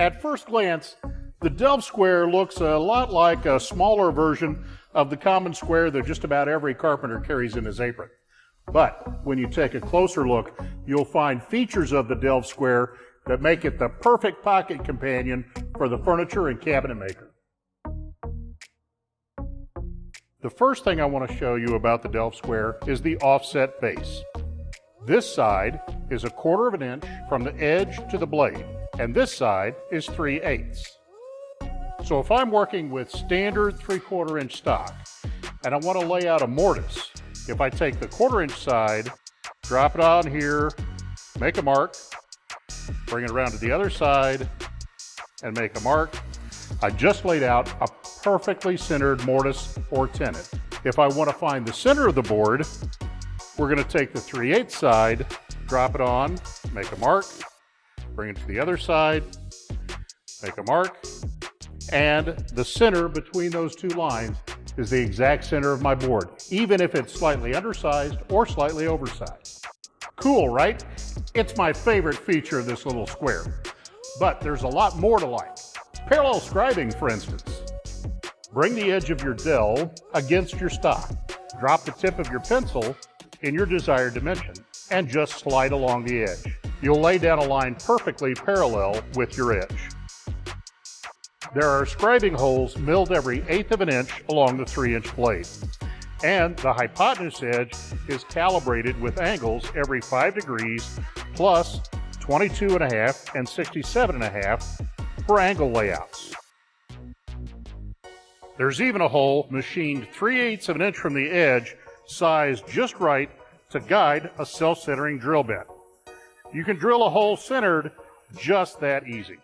At first glance, the Delft square looks a lot like a smaller version of the common square that just about every carpenter carries in his apron. But when you take a closer look, you'll find features of the Delft square that make it the perfect pocket companion for the furniture and cabinet maker. The first thing I want to show you about the Delft square is the offset base. This side is 1/4 inch from the edge to the blade, and this side is 3/8. So if I'm working with standard 3/4 inch stock and I want to lay out a mortise, if I take the 1/4 inch side, drop it on here, make a mark, bring it around to the other side and make a mark, I just laid out a perfectly centered mortise or tenon. If I want to find the center of the board, we're going to take the 3/8 side, drop it on, make a mark, bring it to the other side, make a mark, and the center between those two lines is the exact center of my board, even if it's slightly undersized or slightly oversized. Cool, right? It's my favorite feature of this little square. But there's a lot more to like. Parallel scribing, for instance. Bring the edge of your dowel against your stock. Drop the tip of your pencil in your desired dimension and just slide along the edge. You'll lay down a line perfectly parallel with your edge. There are scribing holes milled every 1/8 of an inch along the 3-inch blade. And the hypotenuse edge is calibrated with angles every 5 degrees plus 22.5 and 67.5 for angle layouts. There's even a hole machined 3/8 of an inch from the edge, sized just right to guide a self-centering drill bit. You can drill a hole centered just that easy.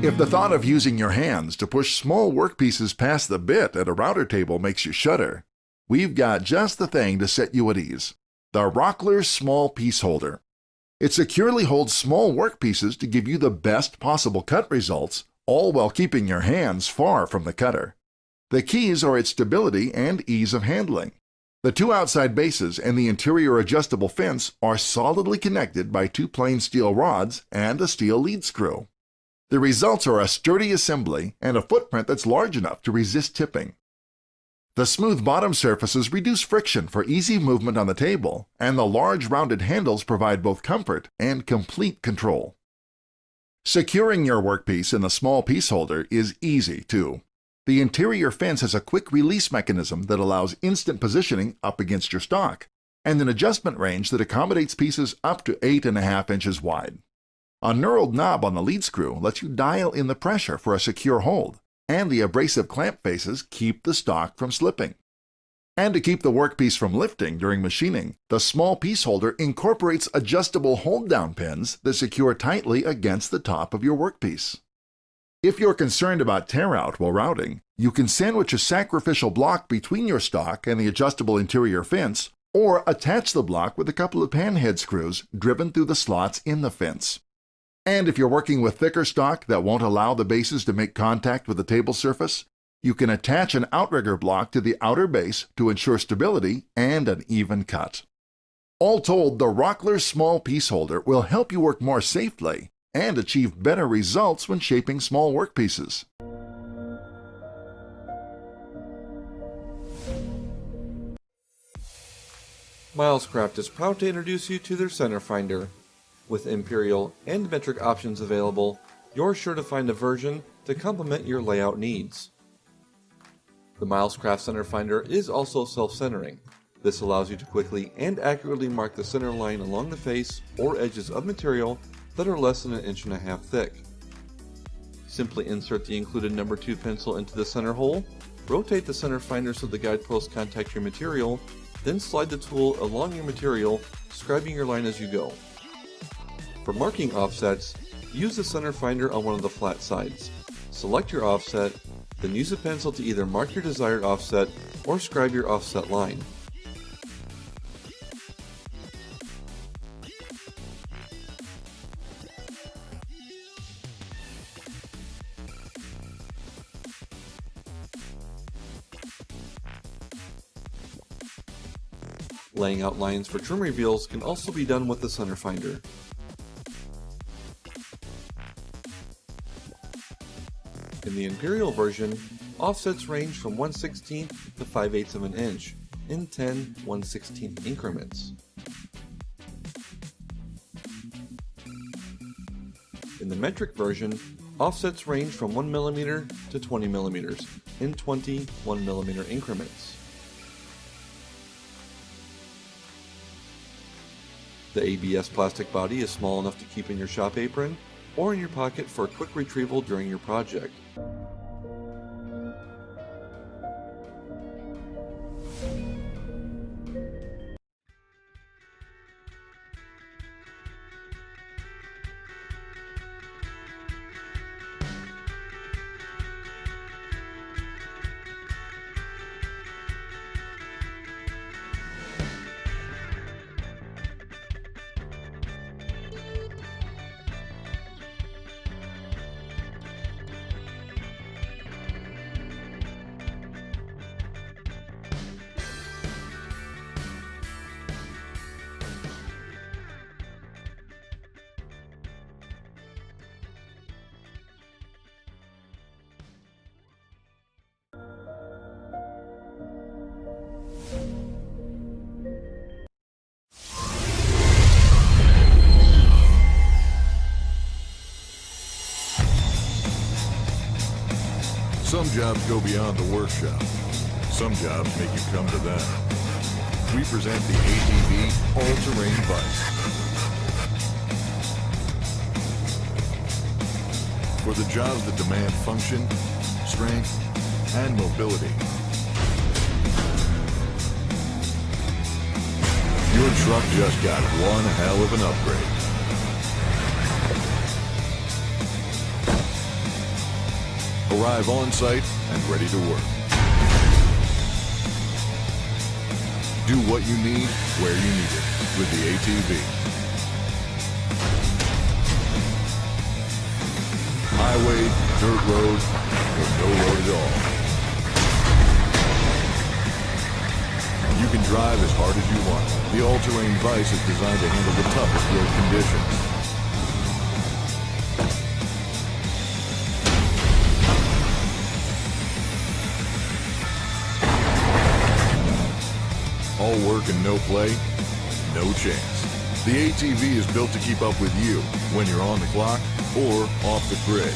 If the thought of using your hands to push small workpieces past the bit at a router table makes you shudder, we've got just the thing to set you at ease. The Rockler Small Piece Holder. It securely holds small workpieces to give you the best possible cut results, all while keeping your hands far from the cutter. The keys are its stability and ease of handling. The 2 outside bases and the interior adjustable fence are solidly connected by 2 plain steel rods and a steel lead screw. The results are a sturdy assembly and a footprint that's large enough to resist tipping. The smooth bottom surfaces reduce friction for easy movement on the table, and the large rounded handles provide both comfort and complete control. Securing your workpiece in the small piece holder is easy, too. The interior fence has a quick release mechanism that allows instant positioning up against your stock, and an adjustment range that accommodates pieces up to 8.5 inches wide. A knurled knob on the lead screw lets you dial in the pressure for a secure hold, and the abrasive clamp faces keep the stock from slipping. And to keep the workpiece from lifting during machining, the small piece holder incorporates adjustable hold-down pins that secure tightly against the top of your workpiece. If you're concerned about tear-out while routing, you can sandwich a sacrificial block between your stock and the adjustable interior fence, or attach the block with a couple of panhead screws driven through the slots in the fence. And if you're working with thicker stock that won't allow the bases to make contact with the table surface, you can attach an outrigger block to the outer base to ensure stability and an even cut. All told, the Rockler Small Piece Holder will help you work more safely and achieve better results when shaping small workpieces. Milescraft is proud to introduce you to their center finder. With imperial and metric options available, you're sure to find a version to complement your layout needs. The Milescraft Center Finder is also self-centering. This allows you to quickly and accurately mark the center line along the face or edges of material that are less than 1.5 inches thick. Simply insert the included number 2 pencil into the center hole, rotate the center finder so the guideposts contact your material, then slide the tool along your material, scribing your line as you go. For marking offsets, use the center finder on one of the flat sides. Select your offset, then use a pencil to either mark your desired offset or scribe your offset line. Laying out lines for trim reveals can also be done with the center finder. In the Imperial version, offsets range from 1/16 to 5/8 of an inch in 10 1/16 increments. In the metric version, offsets range from 1 mm to 20 mm in 20 1 mm increments. The ABS plastic body is small enough to keep in your shop apron or in your pocket for quick retrieval during your project. Some jobs go beyond the workshop. Some jobs make you come to them. We present the ATV All-Terrain Vise. For the jobs that demand function, strength, and mobility. Your truck just got one hell of an upgrade. Arrive on site and ready to work. Do what you need, where you need it, with the ATV. Highway, dirt road, or no road at all. You can drive as hard as you want. The all-terrain vise is designed to handle the toughest road conditions. All work and no play? No chance. The ATV is built to keep up with you when you're on the clock or off the grid.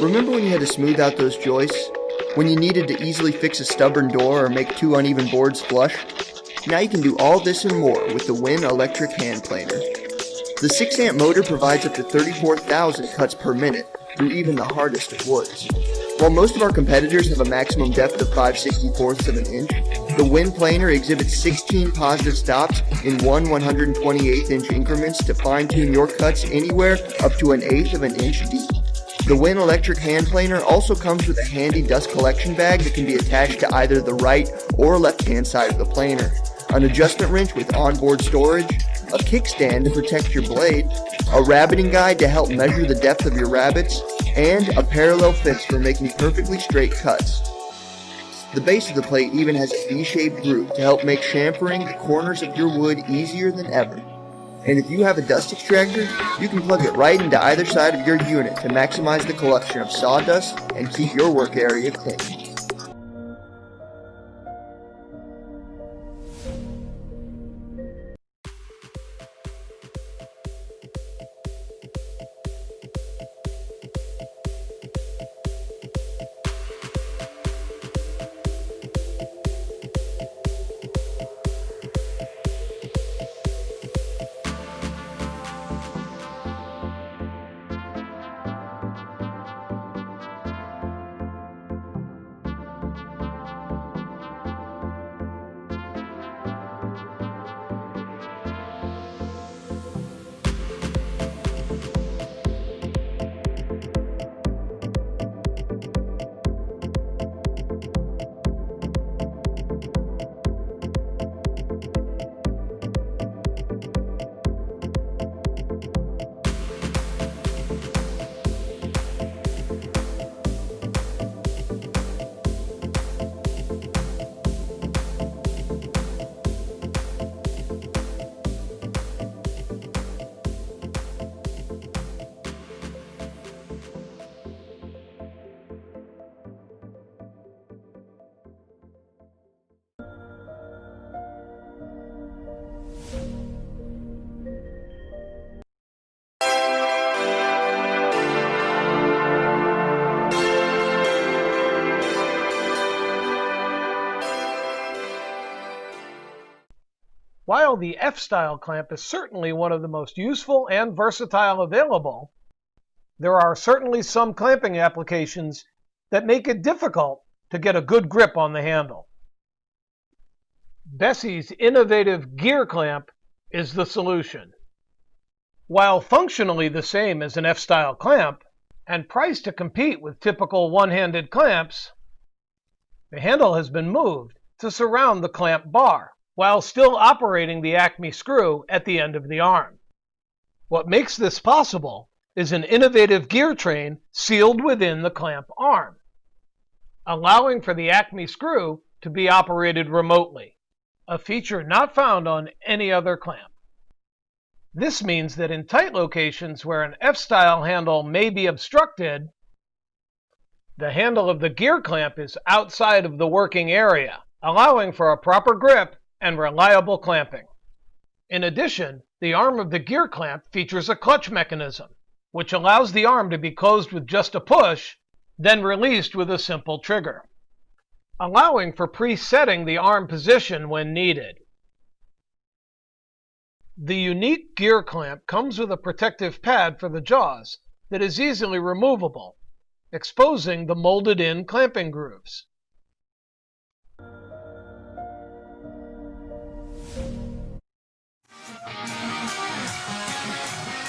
Remember when you had to smooth out those joists? When you needed to easily fix a stubborn door or make two uneven boards flush? Now you can do all this and more with the Win electric hand planer. The 6-amp motor provides up to 34,000 cuts per minute through even the hardest of woods. While most of our competitors have a maximum depth of 5/64ths of an inch, the Win planer exhibits 16 positive stops in 1/128th inch increments to fine-tune your cuts anywhere up to 1/8 of an inch deep. The Win electric hand planer also comes with a handy dust collection bag that can be attached to either the right or left-hand side of the planer, an adjustment wrench with onboard storage, a kickstand to protect your blade, a rabbiting guide to help measure the depth of your rabbets, and a parallel fix for making perfectly straight cuts. The base of the plate even has a V-shaped groove to help make chamfering the corners of your wood easier than ever. And if you have a dust extractor, you can plug it right into either side of your unit to maximize the collection of sawdust and keep your work area clean. While the F-style clamp is certainly one of the most useful and versatile available, there are certainly some clamping applications that make it difficult to get a good grip on the handle. Bessie's innovative gear clamp is the solution. While functionally the same as an F-style clamp and priced to compete with typical one-handed clamps, the handle has been moved to surround the clamp bar, while still operating the Acme screw at the end of the arm. What makes this possible is an innovative gear train sealed within the clamp arm, allowing for the Acme screw to be operated remotely, a feature not found on any other clamp. This means that in tight locations where an F-style handle may be obstructed, the handle of the gear clamp is outside of the working area, allowing for a proper grip and reliable clamping. In addition, the arm of the gear clamp features a clutch mechanism, which allows the arm to be closed with just a push, then released with a simple trigger, allowing for presetting the arm position when needed. The unique gear clamp comes with a protective pad for the jaws that is easily removable, exposing the molded-in clamping grooves.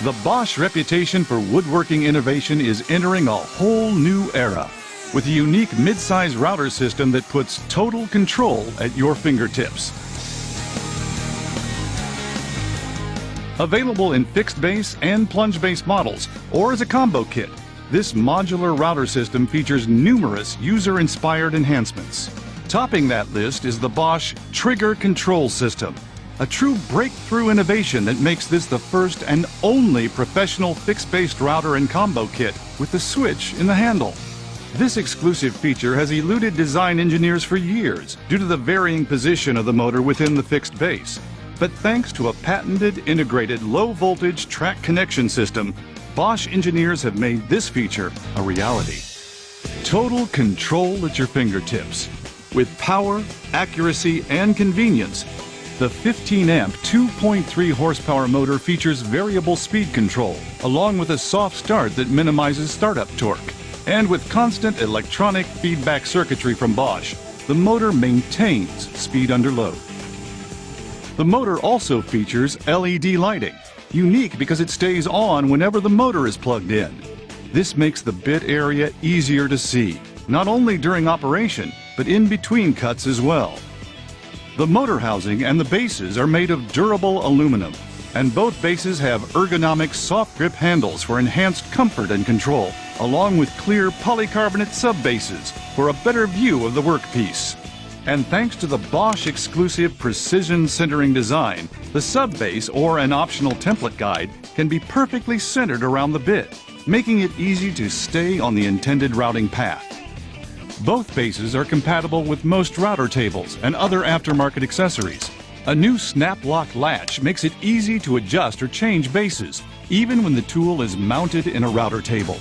The Bosch reputation for woodworking innovation is entering a whole new era with a unique mid-size router system that puts total control at your fingertips. Available in fixed base and plunge base models or as a combo kit, this modular router system features numerous user-inspired enhancements. Topping that list is the Bosch Trigger Control System, a true breakthrough innovation that makes this the first and only professional fixed-based router and combo kit with the switch in the handle. This exclusive feature has eluded design engineers for years due to the varying position of the motor within the fixed base. But thanks to a patented integrated low-voltage track connection system, Bosch engineers have made this feature a reality. Total control at your fingertips. With power, accuracy, and convenience, the 15-amp 2.3 horsepower motor features variable speed control, along with a soft start that minimizes startup torque. And with constant electronic feedback circuitry from Bosch, the motor maintains speed under load. The motor also features LED lighting, unique because it stays on whenever the motor is plugged in. This makes the bit area easier to see, not only during operation, but in between cuts as well. The motor housing and the bases are made of durable aluminum, and both bases have ergonomic soft grip handles for enhanced comfort and control, along with clear polycarbonate sub-bases for a better view of the workpiece. And thanks to the Bosch exclusive precision centering design, the sub-base or an optional template guide can be perfectly centered around the bit, making it easy to stay on the intended routing path. Both bases are compatible with most router tables and other aftermarket accessories. A new snap lock latch makes it easy to adjust or change bases, even when the tool is mounted in a router table.